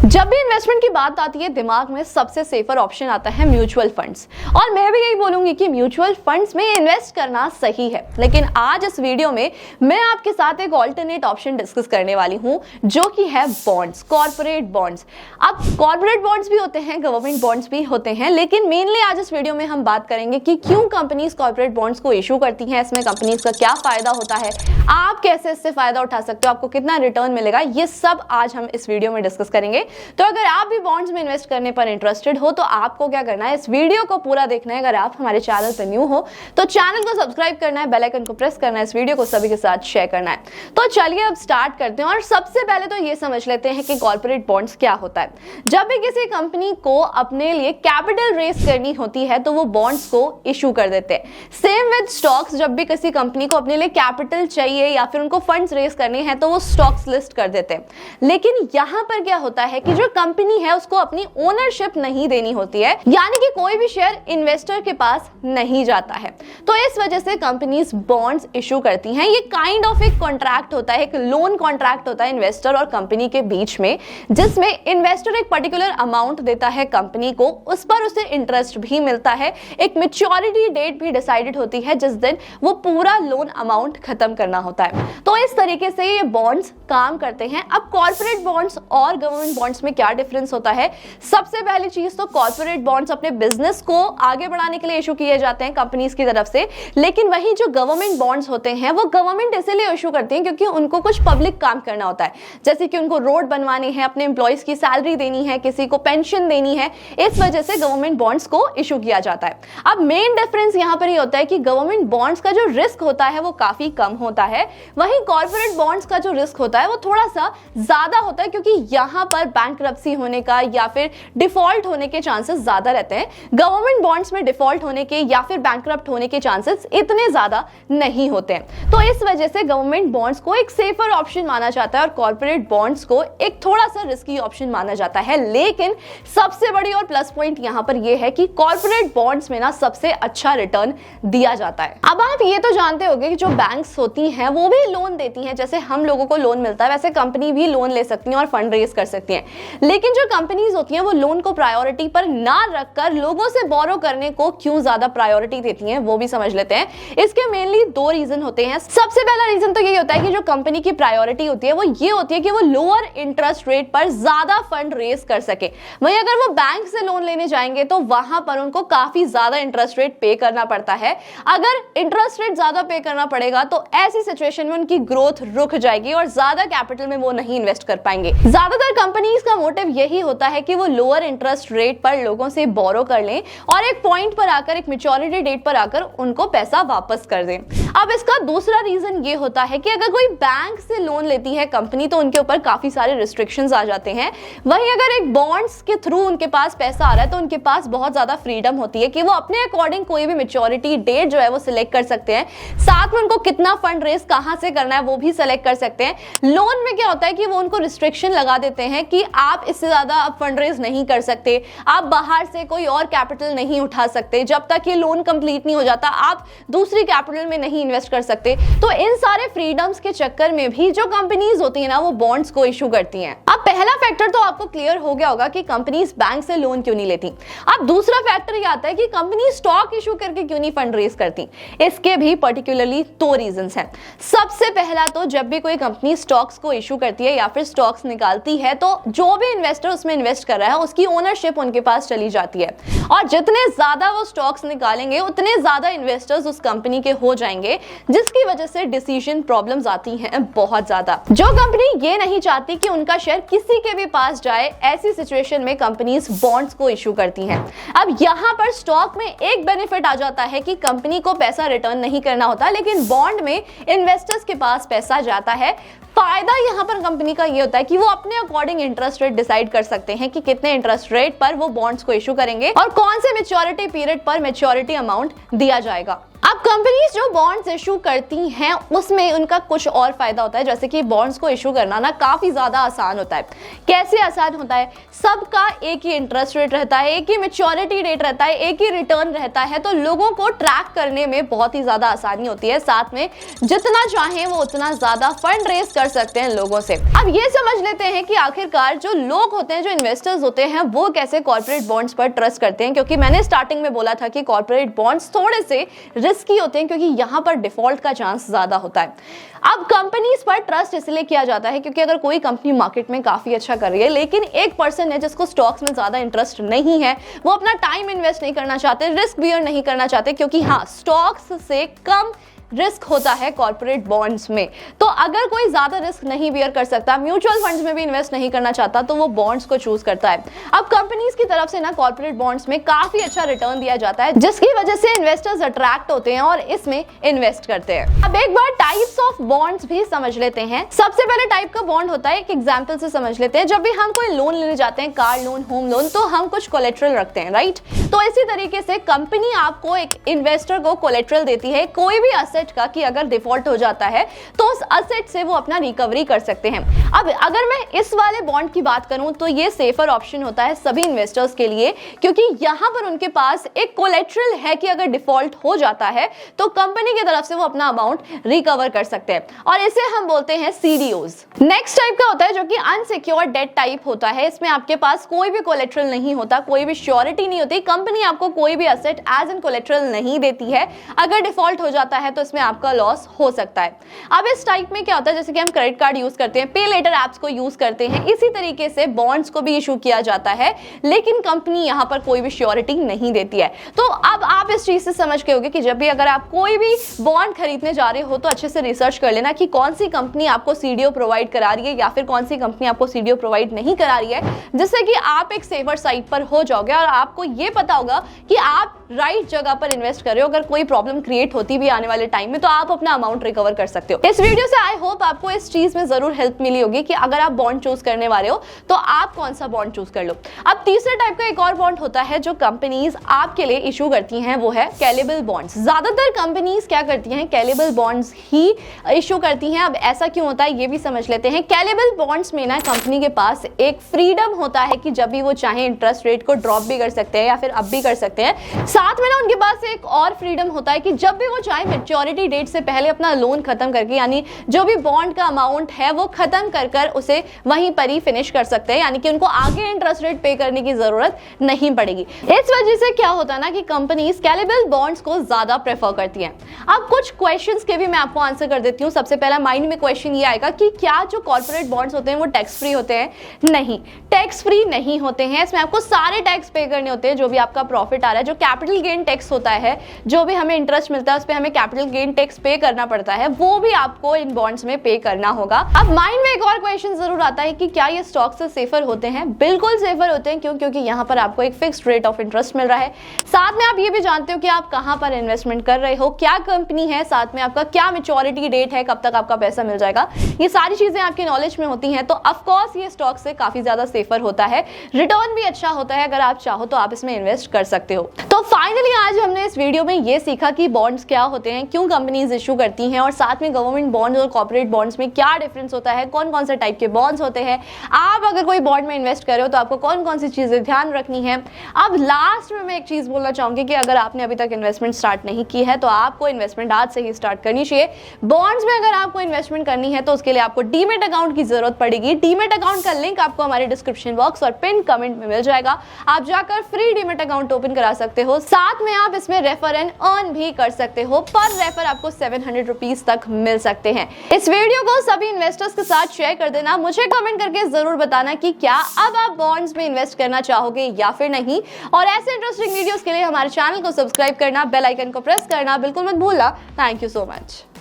जब भी इन्वेस्टमेंट की बात आती है दिमाग में सबसे सेफर ऑप्शन आता है म्यूचुअल फंड्स। और मैं भी यही बोलूंगी कि म्यूचुअल फंड्स में इन्वेस्ट करना सही है। लेकिन आज इस वीडियो में मैं आपके साथ एक ऑल्टरनेट ऑप्शन डिस्कस करने वाली हूं जो कि है बॉन्ड्स, कॉर्पोरेट बॉन्ड्स। अब कॉर्पोरेट बॉन्ड्स भी होते हैं, गवर्नमेंट बॉन्ड्स भी होते हैं, लेकिन मेनली आज इस वीडियो में हम बात करेंगे कि क्यों कंपनीज कॉर्पोरेट बॉन्ड्स को इशू करती हैं, इसमें कंपनीज का क्या फायदा होता है, आप कैसे इससे फायदा उठा सकते हो, आपको कितना रिटर्न मिलेगा, ये सब आज हम इस वीडियो में डिस्कस करेंगे। तो अगर आप भी बॉन्ड्स में इन्वेस्ट करने पर इंटरेस्टेड हो तो आपको क्या करना है, इस वीडियो को पूरा देखना है। अगर आप हमारे चैनल पर न्यू हो तो चैनल को सब्सक्राइब करना है, बेल आइकन को प्रेस करना है, इस वीडियो को सभी के साथ शेयर करना है। तो चलिए अब स्टार्ट करते हैं और सबसे पहले तो ये समझ लेते हैं कि कॉर्पोरेट बॉन्ड्स क्या होता है। जब भी किसी कंपनी को अपने लिए कैपिटल रेस करनी होती है तो वो बॉन्ड्स को इशू कर देते हैं। सेम विद स्टॉक्स, जब भी किसी कंपनी को अपने लिए कैपिटल चाहिए या फिर उनको फंड्स रेस करने हैं तो वो स्टॉक्स लिस्ट कर देते हैं। लेकिन यहां पर क्या होता है कि जो कंपनी है उसको अपनी ओनरशिप नहीं देनी होती है, यानी कि कोई भी शेयर इन्वेस्टर के पास नहीं जाता है। तो इस वजह से कंपनीज बॉन्ड्स इशू करती हैं। ये काइंड ऑफ एक कॉन्ट्रैक्ट होता है, एक लोन कॉन्ट्रैक्ट होता है इन्वेस्टर और कंपनी के बीच में, जिसमें इन्वेस्टर एक पर्टिकुलर अमाउंट देता है कंपनी को, उस पर उसे इंटरेस्ट भी मिलता है। एक मैच्योरिटी डेट भी डिसाइडेड होती है जिस दिन वो पूरा लोन अमाउंट खत्म करना होता है। तो इस तरीके से ये बॉन्ड्स काम करते हैं। अब कॉर्पोरेट बॉन्ड्स और गवर्नमेंट बॉन्ड्स में क्या डिफरेंस होता है? सबसे पहली चीज तो कॉर्पोरेट बॉन्ड्स अपने बिजनेस को आगे बढ़ाने के लिए इशू किए जाते हैं कंपनीज की तरफ से, लेकिन वही जो गवर्नमेंट बॉन्ड्स होते हैं वो गवर्नमेंट इसलिए इशू करती है क्योंकि उनको कुछ पब्लिक काम करना होता है, जैसे कि उनको रोड बनवाने हैं, अपने एम्प्लॉइज की सैलरी देनी है, किसी को पेंशन देनी है। इस वजह से गवर्नमेंट बॉन्ड्स को इशू किया जाता है। अब मेन डिफरेंस यहां पर ये होता है कि गवर्नमेंट बॉन्ड्स का जो रिस्क होता है वो काफी कम होता है, वहीं कॉर्पोरेट बॉन्ड्स का जो रिस्क होता है वो थोड़ा सा ज्यादा होता है, क्योंकि यहां पर बैंकरप्सी होने का या फिर डिफॉल्ट होने के चांसेस ज्यादा रहते हैं। गवर्नमेंट बॉन्ड्स में डिफॉल्ट होने के या फिर बैंकरप्ट होने के चांसेस इतने ज्यादा नहीं होते हैं। तो इस वजह से गवर्नमेंट बॉन्ड्स को एक सेफर ऑप्शन माना जाता है और कॉर्पोरेट बॉन्ड्स को एक थोड़ा सा रिस्की ऑप्शन माना जाता है। लेकिन सबसे बड़ी और प्लस पॉइंट यहां पर यह है कि कॉर्पोरेट बॉन्ड्स में ना सबसे अच्छा रिटर्न दिया जाता है। अब आप ये तो जानते होंगे कि जो बैंक्स होती हैं वो भी लोन देती हैं, जैसे हम लोगों को लोन मिलता है वैसे कंपनी भी लोन ले सकती है और फंड रेज कर सकती हैं। लेकिन जो कंपनीज होती हैं वो लोन को प्रायोरिटी पर ना रखकर लोगों से बोरो करने को क्यों ज्यादा प्रायोरिटी देती हैं वो भी समझ लेते हैं। इसके मेनली दो रीजन होते हैं। सबसे पहला रीजन तो यही होता है कि जो कंपनी की प्रायोरिटी होती है वो ये होती है कि वो लोअर इंटरेस्ट रेट पर ज्यादा फंड रेज कर सके। वहीं अगर वो बैंक से लोन लेने जाएंगे तो वहां पर उनको काफी ज्यादा इंटरेस्ट रेट पे करना पड़ता है। अगर इंटरेस्ट रेट ज्यादा पे करना पड़ेगा तो ऐसी सिचुएशन में उनकी ग्रोथ रुक जाएगी और ज्यादा कैपिटल में वो नहीं इन्वेस्ट कर पाएंगे। ज्यादातर कंपनीज का मोटिव यही होता है कि वो लोअर इंटरेस्ट रेट पर लोगों से बोरो कर लें और एक पॉइंट पर आकर, एक मैच्योरिटी डेट पर आकर उनको पैसा वापस कर दें। अब इसका दूसरा रीजन ये होता है कि अगर कोई बैंक से लोन लेती है कंपनी तो उनके ऊपर काफी सारे रिस्ट्रिक्शंस आ जाते हैं। वहीं अगर एक बॉन्ड्स के थ्रू उनके पास पैसा आ रहा है तो उनके पास बहुत ज्यादा फ्रीडम होती है कि वो अपने अकॉर्डिंग कोई भी मैच्योरिटी डेट जो है वो सिलेक्ट कर सकते हैं। साथ में उनको कितना फंड रेज कहां से करना है वो भी सिलेक्ट कर सकते हैं। लोन में क्या होता है कि वो उनको रिस्ट्रिक्शन लगा देते हैं कि आप इससे ज्यादा फंड रेज नहीं कर सकते, आप बाहर से कोई और कैपिटल नहीं उठा सकते, जब तक ये लोन कंप्लीट नहीं हो जाता आप दूसरी कैपिटल में नहीं इन्वेस्ट कर सकते। तो इन सारे फ्रीडम्स के चक्कर में भी जो कंपनीज होती है ना वो बॉन्ड्स को इशू करती हैं। अब पहला फैक्टर तो आपको क्लियर हो गया होगा कि कंपनीज बैंक से लोन क्यों नहीं लेती। अब दूसरा फैक्टर ये आता है कि कंपनी स्टॉक इशू करके क्यों नहीं फंड रेज करती। इसके भी पर्टिकुलरली दो रीजंस हैं। सबसे पहला तो जब भी कोई कंपनी स्टॉक्स को इशू करती है या फिर स्टॉक्स निकालती है तो जो भी इन्वेस्टर उसमें इन्वेस्ट कर रहा है उसकी ओनरशिप उनके पास चली जाती है, और जितने ज्यादा वो स्टॉक्स निकालेंगे उतने ज्यादा इन्वेस्टर्स उस कंपनी के हो जाएंगे, जिसकी वजह से डिसीजन प्रॉब्लम्स आती हैं बहुत ज्यादा। जो कंपनी ये नहीं चाहती कि उनका शेयर किसी के भी पास जाए, ऐसी सिचुएशन में कंपनीज बॉन्ड्स को इशू करती हैं। अब यहां पर स्टॉक में एक बेनिफिट आ जाता है कि कंपनी को पैसा रिटर्न नहीं करना होता, लेकिन बॉन्ड में इन्वेस्टर्स के पास पैसा जाता है। फायदा यहां पर कंपनी का ये होता है कि वो अपने अकॉर्डिंग इंटरेस्ट रेट डिसाइड कर सकते हैं कि कितने इंटरेस्ट रेट पर वो बॉन्ड्स को इशू करेंगे और कौन से मैच्योरिटी पीरियड पर मैच्योरिटी अमाउंट दिया जाएगा। अब अब कंपनीज जो बॉन्ड्स इशू करती हैं उसमें उनका कुछ और फायदा होता है, जैसे कि बॉन्ड्स को इशू करना ना काफी ज्यादा आसान होता है। कैसे आसान होता है? सबका एक ही इंटरेस्ट रेट रहता है, एक ही मैच्योरिटी डेट रहता है, एक ही रिटर्न रहता है, तो लोगों को ट्रैक करने में बहुत ही ज्यादा आसानी होती है। साथ में जितना चाहें वो उतना ज्यादा फंड रेज कर सकते हैं लोगों से। अब ये समझ लेते हैं कि आखिरकार जो लोग होते हैं, जो इन्वेस्टर्स होते हैं, वो कैसे कॉर्पोरेट बॉन्ड्स पर ट्रस्ट करते हैं, क्योंकि मैंने स्टार्टिंग में बोला था कि कॉर्पोरेट बॉन्ड्स थोड़े से रिस्की होते हैं क्योंकि यहां पर डिफॉल्ट का चांस ज्यादा होता है। अब कंपनीज पर ट्रस्ट इसलिए किया जाता है क्योंकि अगर कोई कंपनी मार्केट में काफी अच्छा कर रही है लेकिन एक पर्सन है जिसको स्टॉक्स में ज्यादा इंटरेस्ट नहीं है, वो अपना टाइम इन्वेस्ट नहीं करना चाहते, रिस्क बियर नहीं करना चाहते, क्योंकि हाँ, स्टॉक्स से कम रिस्क होता है कॉर्पोरेट बॉन्ड्स में। तो अगर कोई ज्यादा रिस्क नहीं बियर कर सकता, म्यूचुअल फंड्स में भी इन्वेस्ट नहीं करना चाहता, तो वो बॉन्ड्स को चूज करता है। अब कंपनीज की तरफ से ना कॉर्पोरेट बॉन्ड्स में काफी अच्छा रिटर्न दिया जाता है, जिसकी वजह से इन्वेस्टर्स अट्रैक्ट होते हैं और इसमें इन्वेस्ट करते हैं। अब एक बार टाइप्स ऑफ बॉन्ड्स भी समझ लेते हैं। सबसे पहले टाइप का बॉन्ड होता है, एक एग्जाम्पल से समझ लेते हैं। जब भी हम कोई लोन लेने जाते हैं, कार लोन, होम लोन, तो हम कुछ कोलेट्रल रखते हैं, राइट? तो इसी तरीके से कंपनी आपको, एक इन्वेस्टर को कोलेट्रल देती है कोई भी असेट का, कि अगर डिफॉल्ट हो जाता है तो उस असेट से वो अपना रिकवरी कर सकते हैं। अब अगर मैं इस वाले बॉन्ड की बात करूं तो ये सेफर ऑप्शन होता है सभी इन्वेस्टर्स के लिए, क्योंकि यहां पर उनके पास एक कोलेट्रल है कि अगर डिफॉल्ट हो जाता है तो कंपनी की तरफ से वो अपना अमाउंट रिकवर कर सकते हैं, और इसे हम बोलते हैं सीडीओज। नेक्स्ट टाइप का होता है जो कि अनसिक्योर्ड डेट टाइप होता है। इसमें आपके पास कोई भी कोलेट्रल नहीं होता, कोई भी श्योरिटी नहीं होती, कंपनी आपको कोई भी असेट एज एन कोलेट्रल नहीं देती है। अगर डिफॉल्ट हो जाता है तो इसमें आपका लॉस हो सकता है। अब इस टाइप में क्या होता है, जैसे कि हम क्रेडिट कार्ड यूज करते हैं, पे लेटर एप्स को यूज करते हैं, इसी तरीके से बॉन्ड्स को भी इशू किया जाता है, लेकिन कंपनी यहां पर कोई भी श्योरिटी नहीं देती है। तो अब आप इस चीज से समझ गए होंगे कि जब भी अगर आप कोई भी बॉन्ड खरीदने जा रहे हो तो अच्छे से रिसर्च कर लेना कि कौन सी कंपनी आपको सीडीओ प्रोवाइड करा रही है या फिर कौन सी कंपनी आपको सीडीओ प्रोवाइड नहीं करा रही है, जिससे कि आप एक सेफर साइड पर हो जाओगे और आपको ये पता होगा कि आप राइट जगह पर इन्वेस्ट कर रहे हो। अगर कोई प्रॉब्लम क्रिएट होती भी आने वाले टाइम में तो आप अपना अमाउंट रिकवर कर सकते हो। इस वीडियो से आई होप आपको इस चीज में जरूर हेल्प मिली होगी कि अगर आप बॉन्ड चूज करने वाले हो तो आप कौन सा बॉन्ड चूज कर लो। अब तीसरे टाइप का एक और बॉन्ड होता है जो कंपनीज आपके लिए इशू करती हैं, वो है कैलेबल बॉन्ड्स। ज्यादातर कंपनीज क्या करती हैं, कैलेबल बॉन्ड्स ही इशू करती हैं। अब ऐसा क्यों होता है ये भी समझ लेते हैं। कैलेबल बॉन्ड्स में ना कंपनी के पास एक फ्रीडम होता है कि जब भी वो चाहे इंटरेस्ट रेट को ड्रॉप भी कर सकते हैं या फिर अप भी कर सकते हैं। साथ में ना उनके पास एक और फ्रीडम होता है कि जब भी वो चाहे मैच्योरिटी डेट से पहले अपना लोन खत्म करके, यानी जो भी बॉन्ड का अमाउंट है वो खत्म कर कर उसे वहीं पर ही फिनिश कर सकते हैं, यानी कि उनको आगे इंटरेस्ट रेट पे करने की जरूरत नहीं पड़ेगी। इस वजह से क्या होता है ना कि कंपनीज कैलेबल बॉन्ड्स को ज्यादा प्रेफर करती हैं। अब कुछ क्वेश्चंस के भी मैं आपको आंसर कर देती हूँ। सबसे पहला माइंड में क्वेश्चन ये आएगा कि क्या जो कॉर्पोरेट बॉन्ड्स होते हैं वो टैक्स फ्री होते हैं? नहीं, टैक्स फ्री नहीं होते हैं। इसमें आपको सारे टैक्स पे करने होते हैं। जो भी आपका प्रॉफिट आ रहा है, जो कैपिटल गेन टैक्स होता है, जो भी हमें इंटरेस्ट मिलता है उस पर हमें कैपिटल गेन टैक्स पे करना पड़ता है, वो भी आपको इन बॉन्ड्स में पे करना होगा। अब माइंड में एक और क्वेश्चन जरूर आता है कि क्या ये स्टॉक से सेफर होते हैं? बिल्कुल सेफर होते हैं। क्यों? क्योंकि यहाँ पर आपको एक फिक्स्ड रेट ऑफ इंटरेस्ट मिल रहा है। साथ में आप ये भी जानते हो कि आप कहाँ पर इन्वेस्टमेंट कर रहे हो, क्या कंपनी है, साथ में आपका क्या मैच्योरिटी डेट है, कब तक आपका पैसा मिल जाएगा। ये सारी चीजें आपकी नॉलेज में होती हैं, तो ऑफकोर्स ये स्टॉक से काफी ज्यादा सेफर होता है। रिटर्न भी अच्छा होता है। अगर आप चाहो तो आप इसमें इन्वेस्ट कर सकते हो। तो फाइनली आज हमने इस वीडियो में ये सीखा कि बॉन्ड्स क्या होते हैं, क्यों कंपनीज इशू करती हैं, और साथ में गवर्नमेंट बॉन्ड्स और कॉर्पोरेट बॉन्ड्स में क्या डिफरेंस होता है, कौन कौन से टाइप के बॉन्ड्स होते हैं। आप अगर कोई बॉन्ड में इन्वेस्ट कर रहे हो तो आपको कौन कौन सी चीजें ध्यान रखनी है। अब लास्ट में मैं एक चीज बोलना चाहूंगी कि अगर आपने अभी तक इन्वेस्टमेंट स्टार्ट नहीं की है तो आपको इन्वेस्टमेंट आज से ही स्टार्ट करनी चाहिए। बॉन्ड्स में अगर आपको इन्वेस्टमेंट करनी है तो उसके लिए आपको डीमेट अकाउंट की जरूरत पड़ेगी। डीमेट अकाउंट का लिंक आपको हमारे डिस्क्रिप्शन बॉक्स और पिन कमेंट में मिल जाएगा। आप जाकर फ्री डीमेट अकाउंट ओपन करा सकते हो। साथ में आप इसमें रेफर एंड अर्न भी कर सकते हो। पर रेफर आपको 700 रुपीज तक मिल सकते हैं। इस वीडियो को सभी इन्वेस्टर्स के साथ शेयर कर देना। मुझे कमेंट करके जरूर बताना कि क्या अब आप बॉन्ड्स में इन्वेस्ट करना चाहोगे या फिर नहीं। और ऐसे इंटरेस्टिंग वीडियोस के लिए हमारे चैनल को सब्सक्राइब करना, बेल आइकन को प्रेस करना बिल्कुल मत भूलना। Thank you so much.